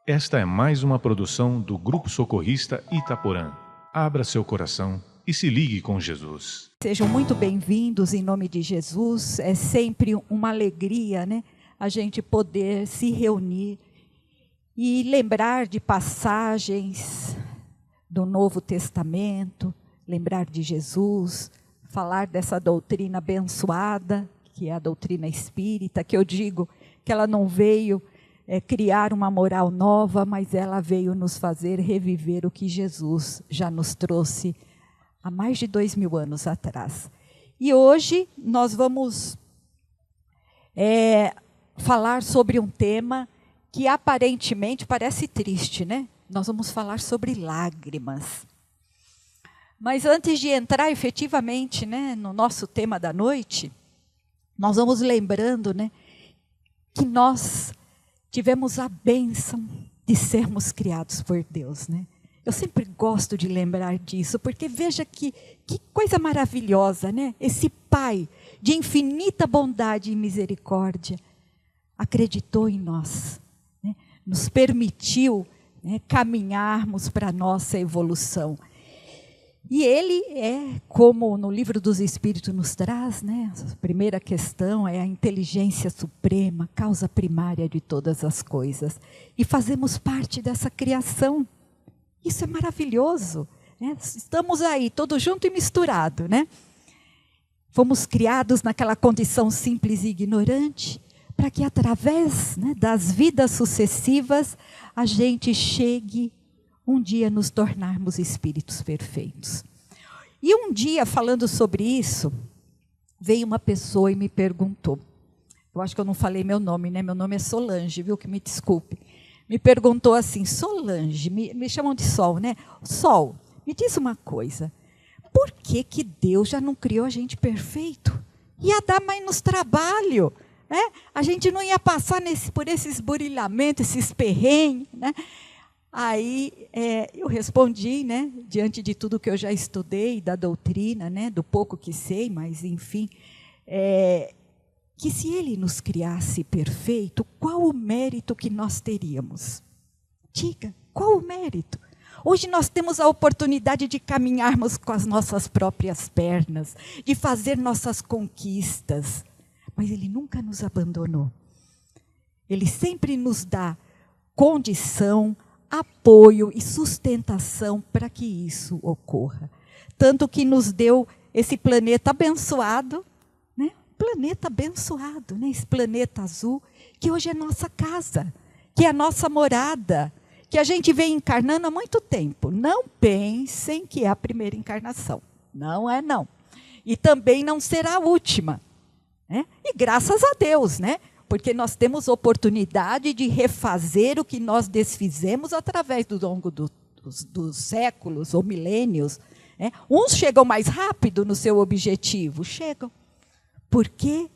Esta é mais uma produção do Grupo Socorrista Itaporã. Abra seu coração e se ligue com Jesus. Sejam muito bem-vindos em nome de Jesus. É sempre uma alegria, né? A gente poder se reunir e lembrar de passagens do Novo Testamento, lembrar de Jesus, falar dessa doutrina abençoada, que é a doutrina espírita, que eu digo que ela não veio criar uma moral nova, mas ela veio nos fazer reviver o que Jesus já nos trouxe há mais de 2000 anos atrás. E hoje nós vamos falar sobre um tema que aparentemente parece triste, né? Nós vamos falar sobre lágrimas. Mas antes de entrar efetivamente, né, no nosso tema da noite, nós vamos lembrando, né, que nós tivemos a bênção de sermos criados por Deus, né? Eu sempre gosto de lembrar disso, porque veja que coisa maravilhosa, né? Esse Pai de infinita bondade e misericórdia acreditou em nós, né? Nos permitiu, né, caminharmos para a nossa evolução. E ele como no Livro dos Espíritos nos traz, né? A primeira questão é a inteligência suprema, causa primária de todas as coisas. E fazemos parte dessa criação. Isso é maravilhoso, né? Estamos aí, todos junto e misturado, né? Fomos criados naquela condição simples e ignorante, para que através, né, das vidas sucessivas, a gente chegue um dia nos tornarmos espíritos perfeitos. E um dia, falando sobre isso, veio uma pessoa e me perguntou, eu acho que eu não falei meu nome, né? Meu nome é Solange, viu? Que me desculpe. Me perguntou assim, Solange, me chamam de Sol, né? Sol, me diz uma coisa, por que Deus já não criou a gente perfeito? Ia dar mais trabalho, né? A gente não ia passar por esses burilhamentos, esses perrengues, né? Aí eu respondi, né, diante de tudo que eu já estudei, da doutrina, né, do pouco que sei, mas enfim, que se ele nos criasse perfeito, qual o mérito que nós teríamos? Diga, qual o mérito? Hoje nós temos a oportunidade de caminharmos com as nossas próprias pernas, de fazer nossas conquistas, mas ele nunca nos abandonou. Ele sempre nos dá condição, apoio e sustentação para que isso ocorra. Tanto que nos deu esse planeta abençoado, né? Planeta abençoado, né? Esse planeta azul, que hoje é nossa casa, que é a nossa morada, que a gente vem encarnando há muito tempo. Não pensem que é a primeira encarnação. Não é, não. E também não será a última, né? E graças a Deus, né? Porque nós temos oportunidade de refazer o que nós desfizemos através do longo dos séculos ou milênios, né? Uns chegam mais rápido no seu objetivo, chegam, porque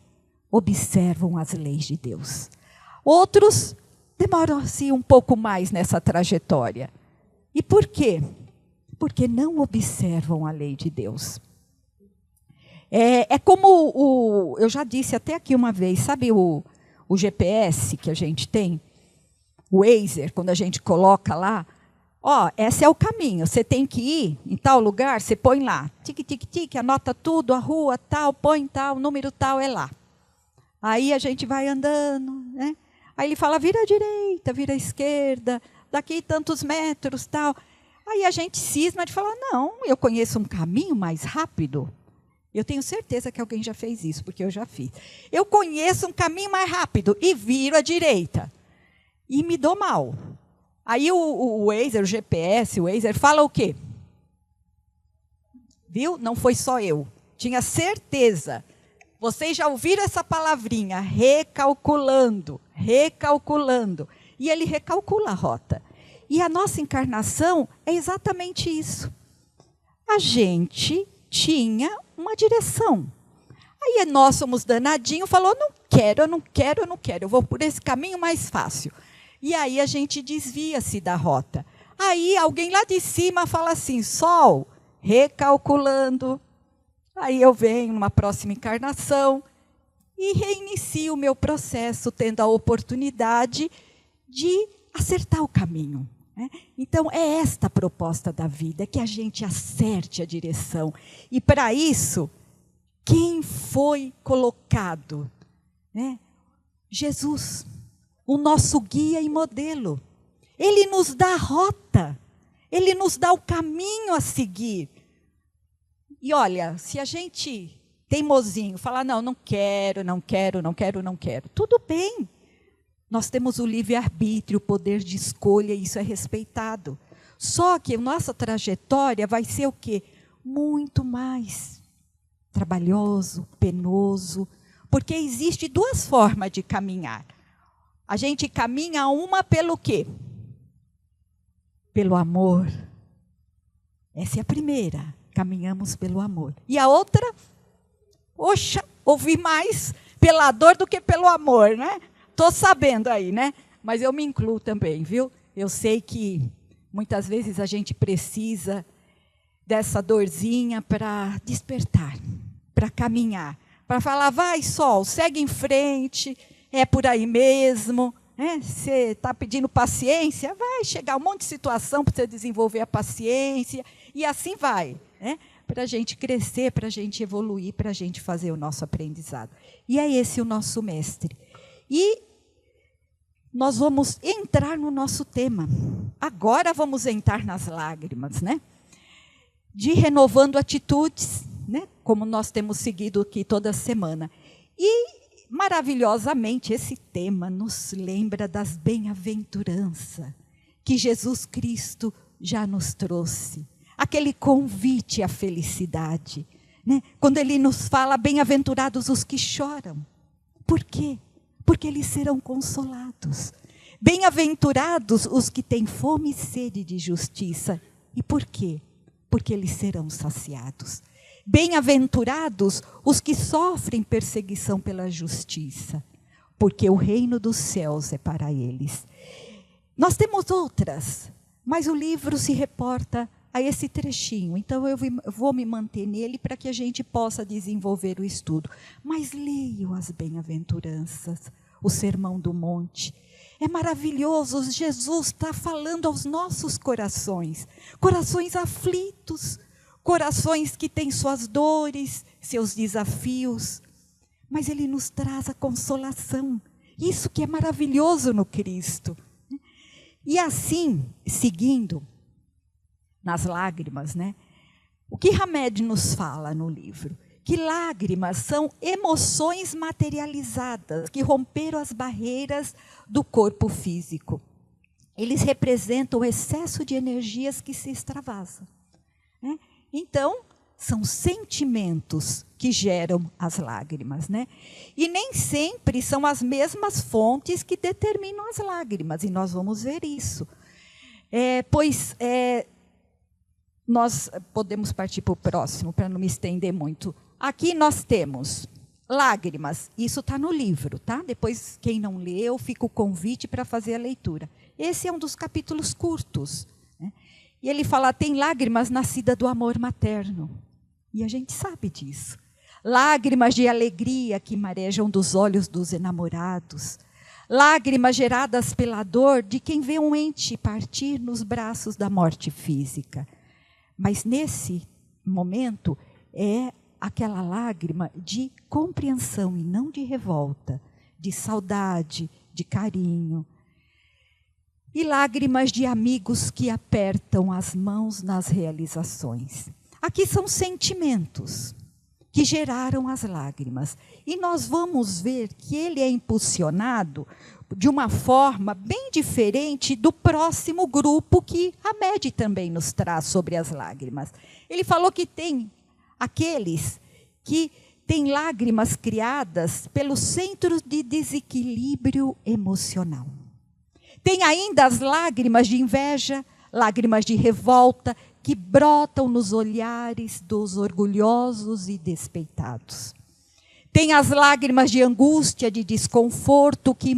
observam as leis de Deus. Outros demoram-se um pouco mais nessa trajetória. E por quê? Porque não observam a lei de Deus. É como eu já disse até aqui uma vez, sabe o GPS que a gente tem, o Waze, quando a gente coloca lá, esse é o caminho, você tem que ir em tal lugar, você põe lá, tique, tique, tique, anota tudo, a rua tal, põe tal, número tal, é lá. Aí a gente vai andando, né? Aí ele fala, vira à direita, vira à esquerda, daqui tantos metros, tal. Aí a gente cisma de falar, não, eu conheço um caminho mais rápido. Eu tenho certeza que alguém já fez isso, porque eu já fiz. Eu conheço um caminho mais rápido e viro à direita. E me dou mal. Aí o Waze, o GPS, o Waze fala o quê? Viu? Não foi só eu. Tinha certeza. Vocês já ouviram essa palavrinha, recalculando, recalculando. E ele recalcula a rota. E a nossa encarnação é exatamente isso. A gente tinha uma direção. Aí nós somos danadinhos, falou, não quero, eu não quero, eu não quero, eu vou por esse caminho mais fácil. E aí a gente desvia-se da rota. Aí alguém lá de cima fala assim, Sol, recalculando. Aí eu venho numa próxima encarnação e reinicio o meu processo, tendo a oportunidade de acertar o caminho. Né? Então, é esta a proposta da vida, é que a gente acerte a direção. E para isso, quem foi colocado? Né? Jesus, o nosso guia e modelo. Ele nos dá a rota, ele nos dá o caminho a seguir. E olha, se a gente, teimosinho, falar, não quero, tudo bem. Nós temos o livre-arbítrio, o poder de escolha, e isso é respeitado. Só que a nossa trajetória vai ser o quê? Muito mais trabalhoso, penoso, porque existe duas formas de caminhar. A gente caminha uma pelo quê? Pelo amor. Essa é a primeira, caminhamos pelo amor. E a outra, ouvi mais pela dor do que pelo amor, né? Estou sabendo aí, né? Mas eu me incluo também, viu? Eu sei que muitas vezes a gente precisa dessa dorzinha para despertar, para caminhar, para falar, vai sol, segue em frente, é por aí mesmo. Você está pedindo paciência, vai chegar um monte de situação para você desenvolver a paciência, e assim vai, para a gente crescer, para a gente evoluir, para a gente fazer o nosso aprendizado. E é esse o nosso mestre. E nós vamos entrar no nosso tema. Agora vamos entrar nas lágrimas, né? De renovando atitudes, né? Como nós temos seguido aqui toda semana. E, maravilhosamente, esse tema nos lembra das bem-aventuranças que Jesus Cristo já nos trouxe. Aquele convite à felicidade, né? Quando ele nos fala, bem-aventurados os que choram. Por quê? Porque eles serão consolados. Bem-aventurados os que têm fome e sede de justiça. E por quê? Porque eles serão saciados. Bem-aventurados os que sofrem perseguição pela justiça, porque o reino dos céus é para eles. Nós temos outras, mas o livro se reporta a esse trechinho, então eu vou me manter nele para que a gente possa desenvolver o estudo. Mas leiam as bem-aventuranças, o Sermão do Monte. É maravilhoso, Jesus está falando aos nossos corações, corações aflitos, corações que têm suas dores, seus desafios, mas ele nos traz a consolação. Isso que é maravilhoso no Cristo. E assim, seguindo nas lágrimas, né? O que Hamed nos fala no livro? Que lágrimas são emoções materializadas, que romperam as barreiras do corpo físico. Eles representam o excesso de energias que se extravasam, né? Então, são sentimentos que geram as lágrimas, né? E nem sempre são as mesmas fontes que determinam as lágrimas, e nós vamos ver isso. Nós podemos partir para o próximo, para não me estender muito. Aqui nós temos lágrimas, isso está no livro, tá? Depois, quem não leu, fica o convite para fazer a leitura. Esse é um dos capítulos curtos, né? E ele fala, tem lágrimas nascidas do amor materno. E a gente sabe disso. Lágrimas de alegria que marejam dos olhos dos enamorados. Lágrimas geradas pela dor de quem vê um ente partir nos braços da morte física. Mas nesse momento é aquela lágrima de compreensão e não de revolta, de saudade, de carinho. E lágrimas de amigos que apertam as mãos nas realizações. Aqui são sentimentos que geraram as lágrimas. E nós vamos ver que ele é impulsionado de uma forma bem diferente do próximo grupo que Hamed também nos traz sobre as lágrimas. Ele falou que tem aqueles que têm lágrimas criadas pelos centros de desequilíbrio emocional. Tem ainda as lágrimas de inveja, lágrimas de revolta, que brotam nos olhares dos orgulhosos e despeitados. Tem as lágrimas de angústia, de desconforto, que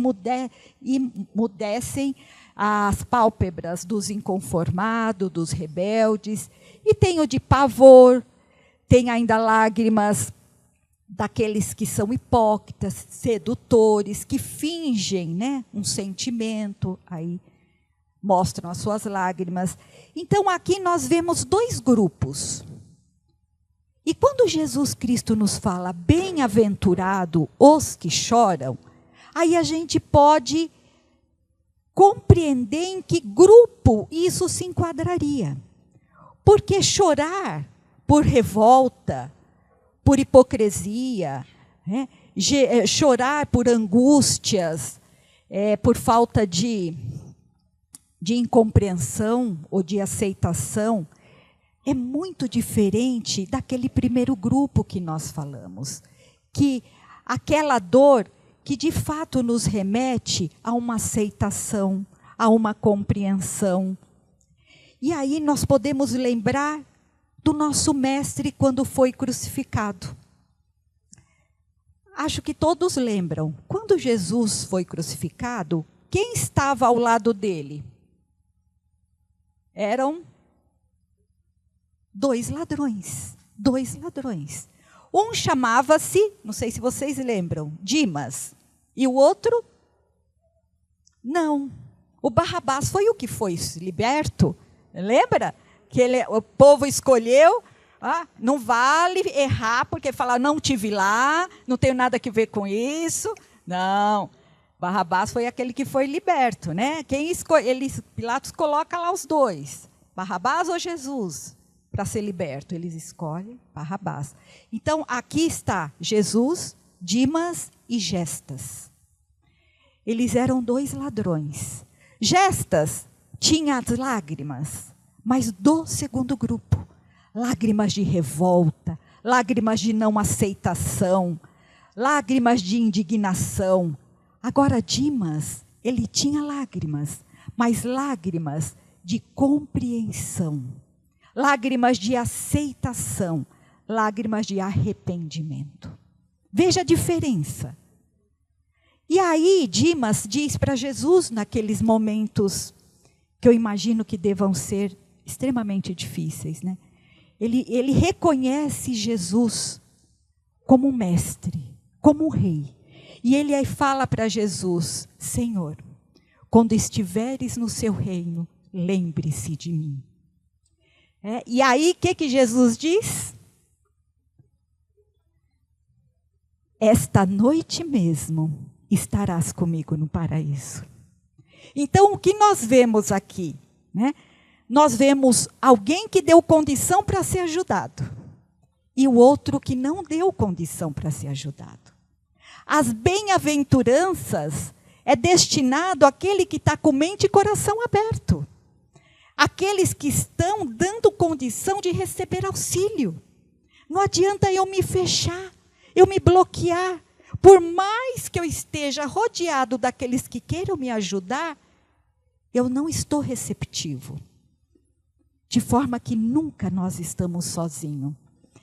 emudecem as pálpebras dos inconformados, dos rebeldes. E tem o de pavor, tem ainda lágrimas daqueles que são hipócritas, sedutores, que fingem, né, um sentimento aí mostram as suas lágrimas. Então, aqui nós vemos dois grupos. E quando Jesus Cristo nos fala, bem-aventurado os que choram, aí a gente pode compreender em que grupo isso se enquadraria. Porque chorar por revolta, por hipocrisia, né? Chorar por angústias, por falta de incompreensão ou de aceitação, é muito diferente daquele primeiro grupo que nós falamos. Que aquela dor que de fato nos remete a uma aceitação, a uma compreensão. E aí nós podemos lembrar do nosso mestre quando foi crucificado. Acho que todos lembram. Quando Jesus foi crucificado, quem estava ao lado dele? Eram dois ladrões. Um chamava-se, não sei se vocês lembram, Dimas. E o outro? Não. O Barrabás foi o que foi liberto. Lembra? O povo escolheu, não vale errar, porque falar, não tive lá, não tenho nada a ver com isso. Não. Barrabás foi aquele que foi liberto, né? Pilatos coloca lá os dois. Barrabás ou Jesus? Para ser liberto, eles escolhem Barrabás. Então, aqui está Jesus, Dimas e Gestas. Eles eram dois ladrões. Gestas tinha as lágrimas, mas do segundo grupo. Lágrimas de revolta, lágrimas de não aceitação, lágrimas de indignação. Agora, Dimas, ele tinha lágrimas, mas lágrimas de compreensão. Lágrimas de aceitação, lágrimas de arrependimento. Veja a diferença. E aí, Dimas diz para Jesus, naqueles momentos que eu imagino que devam ser extremamente difíceis, né? Ele reconhece Jesus como um mestre, como um rei. E ele aí fala para Jesus, Senhor, quando estiveres no seu reino, lembre-se de mim. E aí, o que Jesus diz? Esta noite mesmo estarás comigo no paraíso. Então, o que nós vemos aqui? Né? Nós vemos alguém que deu condição para ser ajudado. E o outro que não deu condição para ser ajudado. As bem-aventuranças é destinado àquele que está com mente e coração aberto. Aqueles que estão dando condição de receber auxílio. Não adianta eu me fechar, eu me bloquear. Por mais que eu esteja rodeado daqueles que queiram me ajudar, eu não estou receptivo. De forma que nunca nós estamos sozinhos.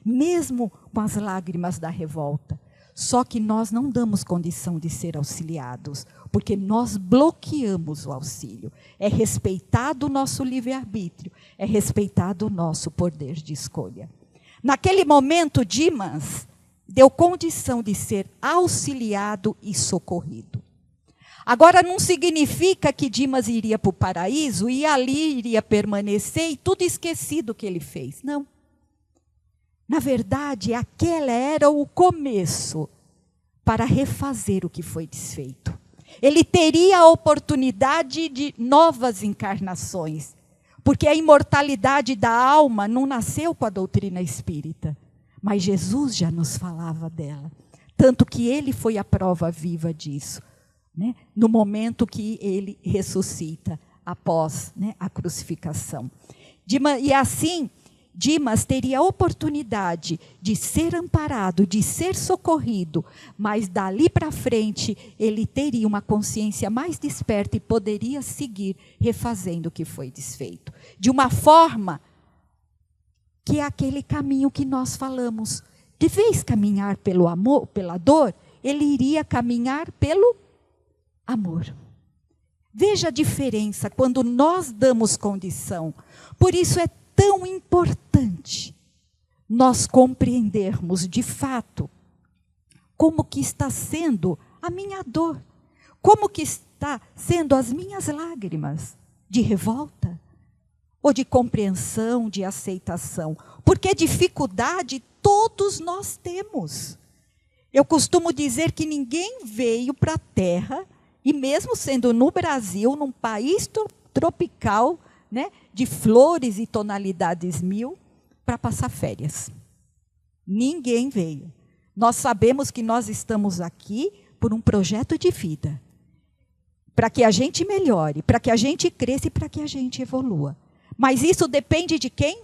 Mesmo com as lágrimas da revolta. Só que nós não damos condição de ser auxiliados, porque nós bloqueamos o auxílio. É respeitado o nosso livre-arbítrio, é respeitado o nosso poder de escolha. Naquele momento, Dimas deu condição de ser auxiliado e socorrido. Agora, não significa que Dimas iria para o paraíso e ali iria permanecer e tudo esquecido que ele fez. Não. Na verdade, aquele era o começo para refazer o que foi desfeito. Ele teria a oportunidade de novas encarnações, porque a imortalidade da alma não nasceu com a doutrina espírita, mas Jesus já nos falava dela. Tanto que ele foi a prova viva disso, né? No momento que ele ressuscita, após, né, a crucificação. E assim, Dimas teria a oportunidade de ser amparado, de ser socorrido, mas dali para frente ele teria uma consciência mais desperta e poderia seguir refazendo o que foi desfeito. De uma forma que é aquele caminho que nós falamos. De vez caminhar pelo amor, pela dor, ele iria caminhar pelo amor. Veja a diferença quando nós damos condição. Por isso é tão importante nós compreendermos de fato como que está sendo a minha dor, como que está sendo as minhas lágrimas. De revolta? Ou de compreensão, de aceitação? Porque dificuldade todos nós temos. Eu costumo dizer que ninguém veio para a Terra, e mesmo sendo no Brasil, num país tropical, né, de flores e tonalidades mil, para passar férias. Ninguém veio. Nós sabemos que nós estamos aqui por um projeto de vida. Para que a gente melhore, para que a gente cresça e para que a gente evolua. Mas isso depende de quem?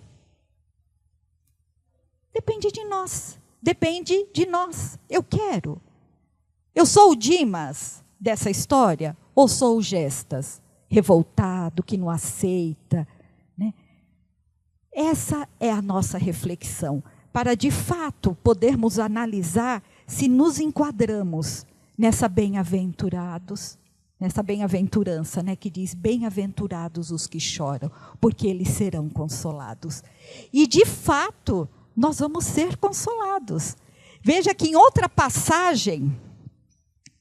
Depende de nós. Depende de nós. Eu quero. Eu sou o Dimas dessa história ou sou o Gestas, revoltado, que não aceita, né? Essa é a nossa reflexão, para de fato podermos analisar se nos enquadramos nessa bem-aventurados, nessa bem-aventurança, né, que diz: bem-aventurados os que choram, porque eles serão consolados. E de fato, nós vamos ser consolados. Veja que em outra passagem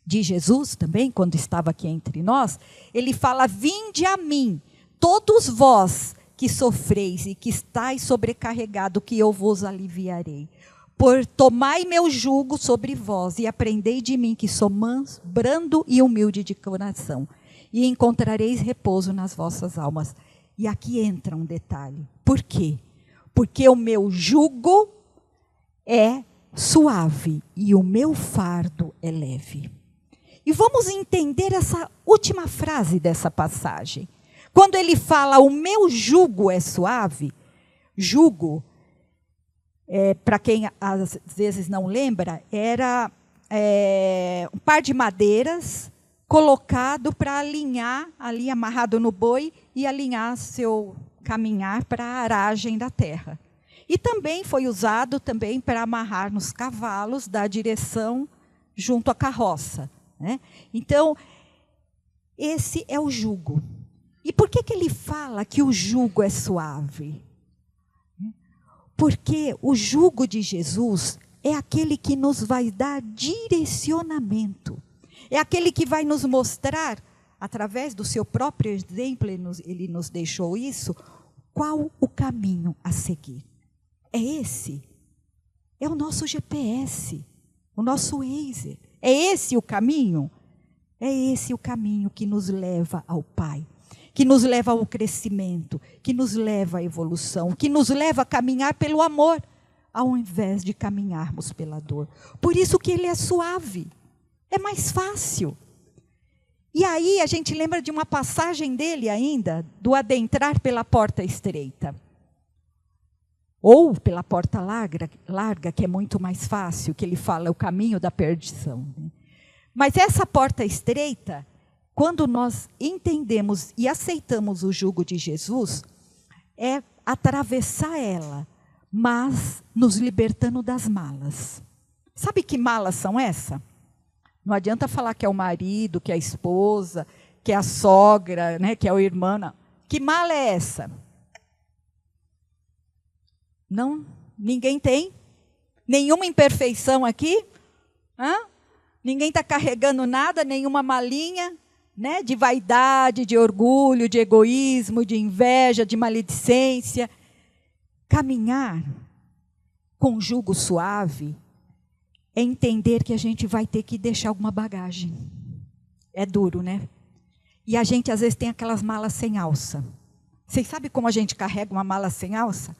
de Jesus também, quando estava aqui entre nós, ele fala: vinde a mim, todos vós que sofreis e que estáis sobrecarregados, que eu vos aliviarei. Por tomai meu jugo sobre vós e aprendei de mim, que sou manso, brando e humilde de coração, e encontrareis repouso nas vossas almas. E aqui entra um detalhe. Por quê? Porque o meu jugo é suave e o meu fardo é leve. E vamos entender essa última frase dessa passagem. Quando ele fala: o meu jugo é suave, jugo, para quem às vezes não lembra, era um par de madeiras colocado para alinhar, ali amarrado no boi, e alinhar seu caminhar para a aragem da terra. E também foi usado também para amarrar nos cavalos, dar direção junto à carroça, né? Então, esse é o jugo. E por que ele fala que o jugo é suave? Porque o jugo de Jesus é aquele que nos vai dar direcionamento. É aquele que vai nos mostrar, através do seu próprio exemplo, ele nos deixou isso, qual o caminho a seguir. É esse. É o nosso GPS, o nosso Waze. É esse o caminho? É esse o caminho que nos leva ao Pai, que nos leva ao crescimento, que nos leva à evolução, que nos leva a caminhar pelo amor, ao invés de caminharmos pela dor. Por isso que ele é suave, é mais fácil. E aí a gente lembra de uma passagem dele ainda, do adentrar pela porta estreita. Ou pela porta larga, que é muito mais fácil, que ele fala, o caminho da perdição. Mas essa porta estreita, quando nós entendemos e aceitamos o jugo de Jesus, é atravessar ela, mas nos libertando das malas. Sabe que malas são essas? Não adianta falar que é o marido, que é a esposa, que é a sogra, né, que é o irmão. Não. Que mala é essa? Não? Ninguém tem? Nenhuma imperfeição aqui? Hã? Ninguém está carregando nada, nenhuma malinha, né, de vaidade, de orgulho, de egoísmo, de inveja, de maledicência. Caminhar com jugo suave é entender que a gente vai ter que deixar alguma bagagem. É duro, né? E a gente às vezes tem aquelas malas sem alça. Vocês sabem como a gente carrega uma mala sem alça?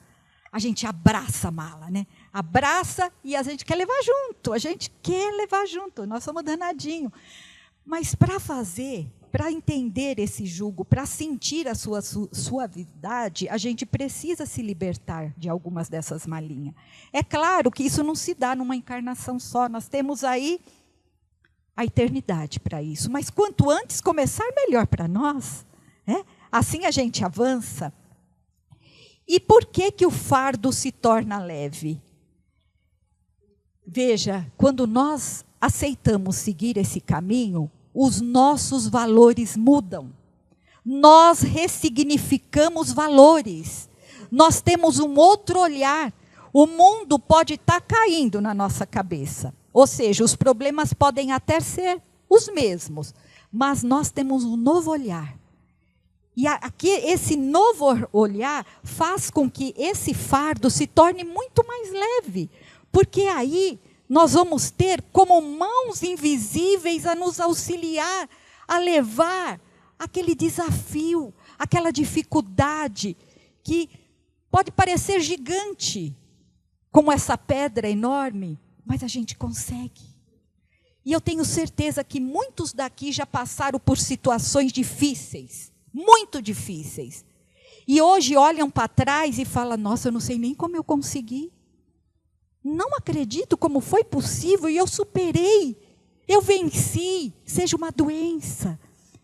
A gente abraça a mala, né? Abraça e a gente quer levar junto. A gente quer levar junto. Nós somos danadinhos. Mas para fazer, para entender esse jugo, para sentir a sua suavidade, a gente precisa se libertar de algumas dessas malinhas. É claro que isso não se dá numa encarnação só. Nós temos aí a eternidade para isso. Mas quanto antes começar, melhor para nós, né? Assim a gente avança. E por que o fardo se torna leve? Veja, quando nós aceitamos seguir esse caminho, os nossos valores mudam. Nós ressignificamos valores. Nós temos um outro olhar. O mundo pode estar caindo na nossa cabeça. Ou seja, os problemas podem até ser os mesmos. Mas nós temos um novo olhar. E aqui esse novo olhar faz com que esse fardo se torne muito mais leve. Porque aí nós vamos ter como mãos invisíveis a nos auxiliar, a levar aquele desafio, aquela dificuldade que pode parecer gigante, como essa pedra enorme, mas a gente consegue. E eu tenho certeza que muitos daqui já passaram por situações difíceis, muito difíceis. E hoje olham para trás e falam, nossa, eu não sei nem como eu consegui. Não acredito como foi possível e eu superei. Eu venci, seja uma doença,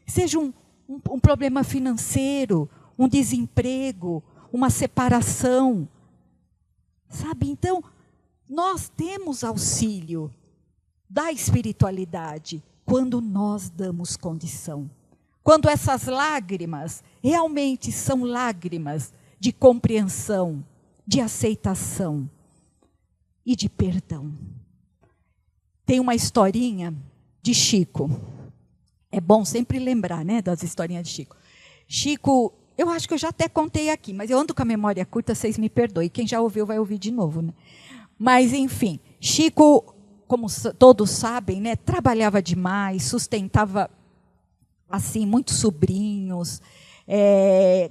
seja um problema financeiro, um desemprego, uma separação. Sabe, então, nós temos auxílio da espiritualidade quando nós damos condição. Quando essas lágrimas realmente são lágrimas de compreensão, de aceitação e de perdão. Tem uma historinha de Chico. É bom sempre lembrar, né, das historinhas de Chico. Chico, eu acho que eu já até contei aqui, mas eu ando com a memória curta, vocês me perdoem. Quem já ouviu vai ouvir de novo, né? Mas, enfim, Chico, como todos sabem, né, trabalhava demais, sustentava, assim, muitos sobrinhos,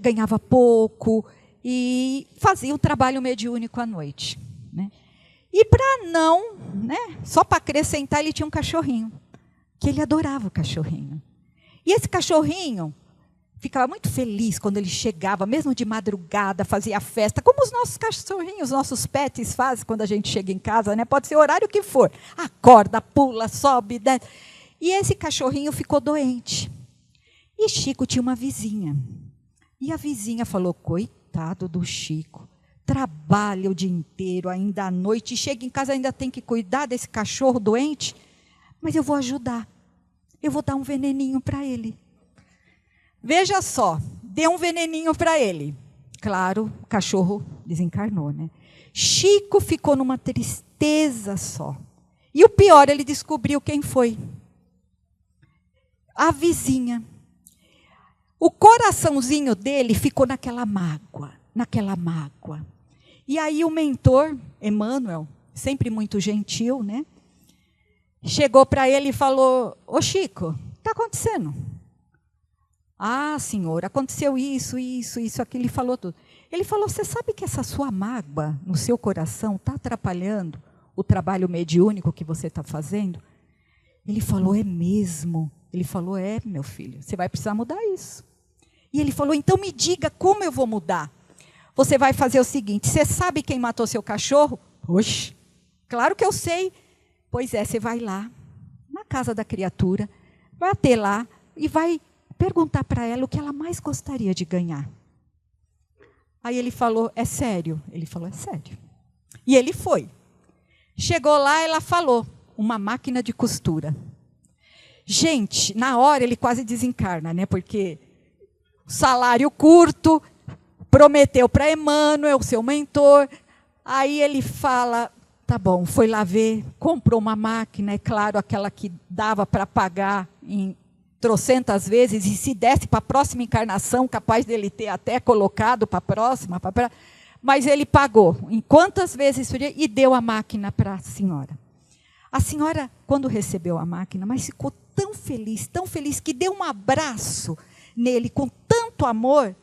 ganhava pouco e fazia o trabalho mediúnico à noite, né? E para não, né, só para acrescentar, ele tinha um cachorrinho, que ele adorava o cachorrinho. E esse cachorrinho ficava muito feliz quando ele chegava, mesmo de madrugada, fazia festa, como os nossos cachorrinhos, nossos pets fazem quando a gente chega em casa, né? Pode ser o horário que for. Acorda, pula, sobe, desce. E esse cachorrinho ficou doente. E Chico tinha uma vizinha. E a vizinha falou, coitado do Chico, trabalha o dia inteiro, ainda à noite, e chega em casa, ainda tem que cuidar desse cachorro doente, mas eu vou ajudar. Eu vou dar um veneninho para ele. Veja só, deu um veneninho para ele. Claro, o cachorro desencarnou, né? Chico ficou numa tristeza só. E o pior, ele descobriu quem foi. A vizinha. O coraçãozinho dele ficou naquela mágoa. E aí o mentor, Emmanuel, sempre muito gentil, né? Chegou para ele e falou, ô Chico, o que está acontecendo? Ah, senhor, aconteceu isso, aquilo, ele falou tudo. Ele falou, você sabe que essa sua mágoa no seu coração está atrapalhando o trabalho mediúnico que você está fazendo? Ele falou, é mesmo? Ele falou, meu filho, você vai precisar mudar isso. E ele falou, então me diga como eu vou mudar. Você vai fazer o seguinte, você sabe quem matou seu cachorro? Oxe, claro que eu sei. Pois é, você vai lá, na casa da criatura, vai até lá e vai perguntar para ela o que ela mais gostaria de ganhar. Aí ele falou, é sério? Ele falou, é sério. E ele foi. Chegou lá, ela falou, uma máquina de costura. Gente, na hora ele quase desencarna, né? Porque salário curto, prometeu para Emmanuel, seu mentor. Aí ele fala, tá bom, foi lá ver, comprou uma máquina, é claro, aquela que dava para pagar em trocentas vezes, e se desse para a próxima encarnação, capaz dele ter até colocado para a próxima, mas ele pagou, em quantas vezes podia, e deu a máquina para a senhora. A senhora, quando recebeu a máquina, mas ficou tão feliz, que deu um abraço nele com tanto amor,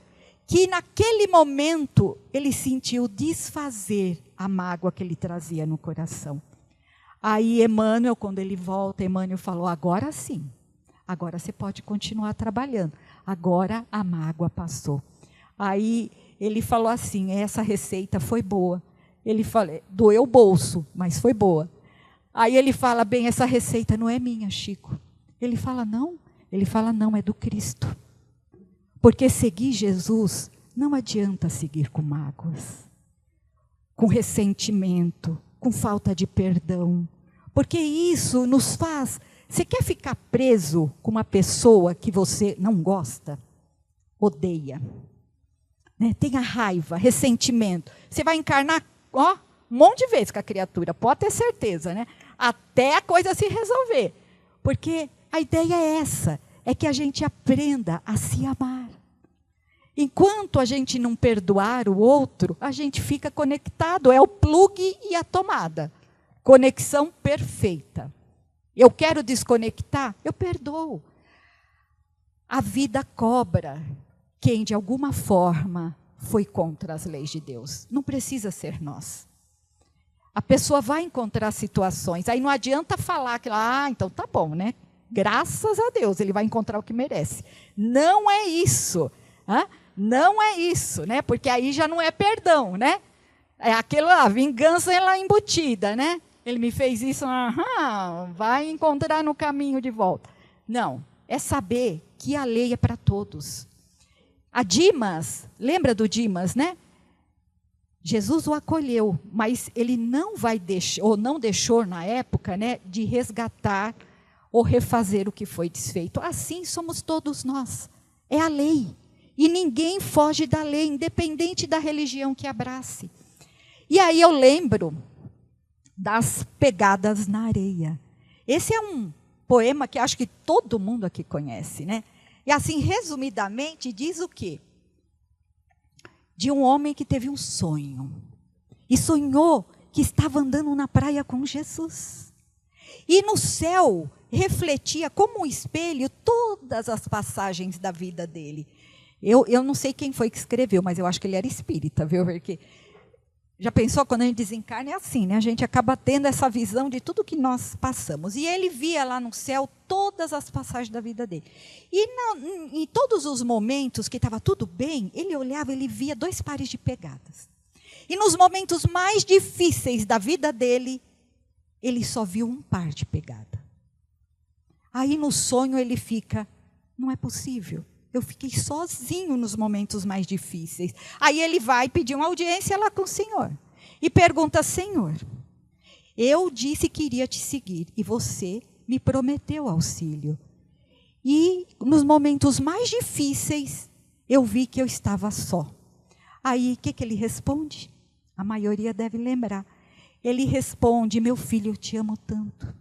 que naquele momento ele sentiu desfazer a mágoa que ele trazia no coração. Aí Emmanuel, quando ele volta, Emmanuel falou, agora sim, agora você pode continuar trabalhando, agora a mágoa passou. Aí ele falou assim, essa receita foi boa. Ele falou, doeu o bolso, mas foi boa. Aí ele fala, bem, essa receita não é minha, Chico. Ele fala, não, é do Cristo. Porque seguir Jesus não adianta seguir com mágoas, com ressentimento, com falta de perdão. Porque isso nos faz... Você quer ficar preso com uma pessoa que você não gosta? Odeia. Né? Tenha raiva, ressentimento. Você vai encarnar, um monte de vezes com a criatura, pode ter certeza, né? Até a coisa se resolver. Porque a ideia é essa, é que a gente aprenda a se amar. Enquanto a gente não perdoar o outro, a gente fica conectado. É o plugue e a tomada. Conexão perfeita. Eu quero desconectar, eu perdoo. A vida cobra quem, de alguma forma, foi contra as leis de Deus. Não precisa ser nós. A pessoa vai encontrar situações. Aí não adianta falar que, então tá bom, né? Graças a Deus, ele vai encontrar o que merece. Não é isso. Não é isso, né? Porque aí já não é perdão, né? É aquela vingança ela embutida, né? Ele me fez isso, vai encontrar no caminho de volta. Não, é saber que a lei é para todos. A Dimas, lembra do Dimas, né? Jesus o acolheu, mas ele não vai deixar, ou não deixou na época, né, de resgatar ou refazer o que foi desfeito. Assim somos todos nós. É a lei. E ninguém foge da lei, independente da religião que abrace. E aí eu lembro das pegadas na areia. Esse é um poema que acho que todo mundo aqui conhece, né? E assim, resumidamente, diz o quê? De um homem que teve um sonho. E sonhou que estava andando na praia com Jesus. E no céu refletia como um espelho todas as passagens da vida dele. Eu não sei quem foi que escreveu, mas eu acho que ele era espírita, viu? Porque já pensou, quando a gente desencarna é assim, né? A gente acaba tendo essa visão de tudo que nós passamos. E ele via lá no céu todas as passagens da vida dele. E em todos os momentos que estava tudo bem, ele olhava, ele via 2 pares de pegadas. E nos momentos mais difíceis da vida dele, ele só viu 1 par de pegada. Aí no sonho ele fica, não é possível. Eu fiquei sozinho nos momentos mais difíceis. Aí ele vai pedir uma audiência lá com o Senhor. E pergunta, Senhor, eu disse que iria te seguir e você me prometeu auxílio. E nos momentos mais difíceis, eu vi que eu estava só. Aí o que ele responde? A maioria deve lembrar. Ele responde, meu filho, eu te amo tanto.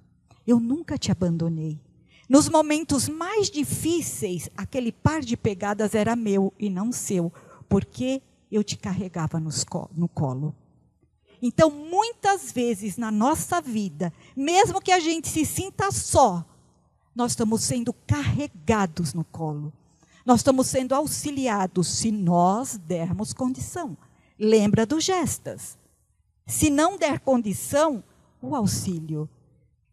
Eu nunca te abandonei. Nos momentos mais difíceis, aquele par de pegadas era meu e não seu, porque eu te carregava no colo. Então, muitas vezes na nossa vida, mesmo que a gente se sinta só, nós estamos sendo carregados no colo. Nós estamos sendo auxiliados se nós dermos condição. Lembra do Gestas. Se não der condição, o auxílio.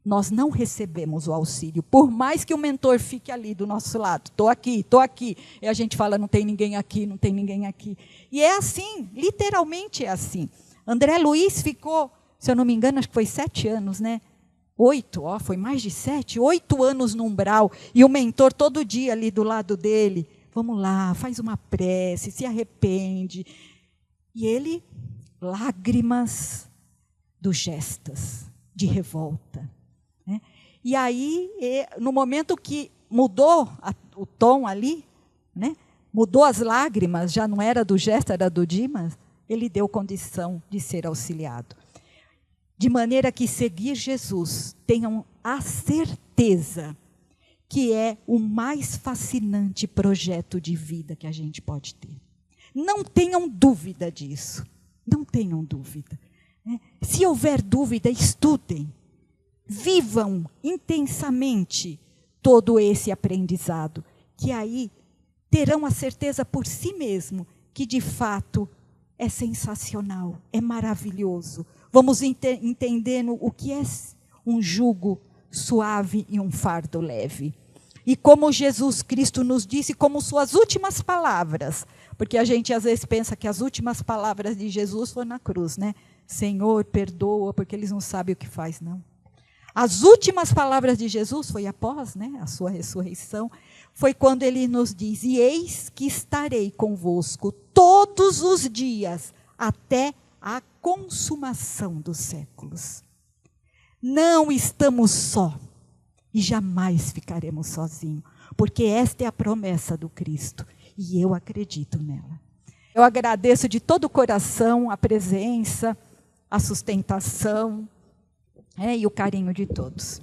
Nós não recebemos o auxílio, por mais que o mentor fique ali do nosso lado. Estou aqui. E a gente fala, não tem ninguém aqui, não tem ninguém aqui. E é assim, literalmente é assim. André Luiz ficou, se eu não me engano, acho que foi 7 anos, né? 8, foi mais de 7, 8 anos no umbral. E o mentor todo dia ali do lado dele. Vamos lá, faz uma prece, se arrepende. E ele, lágrimas do Gestas, de revolta. Né? E aí, no momento que mudou o tom ali, né? Mudou as lágrimas, já não era do Gestas, era do Dimas, ele deu condição de ser auxiliado. De maneira que seguir Jesus, tenham a certeza que é o mais fascinante projeto de vida que a gente pode ter. Não tenham dúvida disso, não tenham dúvida. Né? Se houver dúvida, estudem. Vivam intensamente todo esse aprendizado, que aí terão a certeza por si mesmo que de fato é sensacional, é maravilhoso. Vamos entendendo o que é um jugo suave e um fardo leve. E como Jesus Cristo nos disse, como suas últimas palavras, porque a gente às vezes pensa que as últimas palavras de Jesus foram na cruz, né? Senhor, perdoa, porque eles não sabem o que faz, não. As últimas palavras de Jesus foi após, né, a sua ressurreição, foi quando ele nos diz, e eis que estarei convosco todos os dias, até a consumação dos séculos. Não estamos só, e jamais ficaremos sozinhos, porque esta é a promessa do Cristo, e eu acredito nela. Eu agradeço de todo o coração a presença, a sustentação, e o carinho de todos.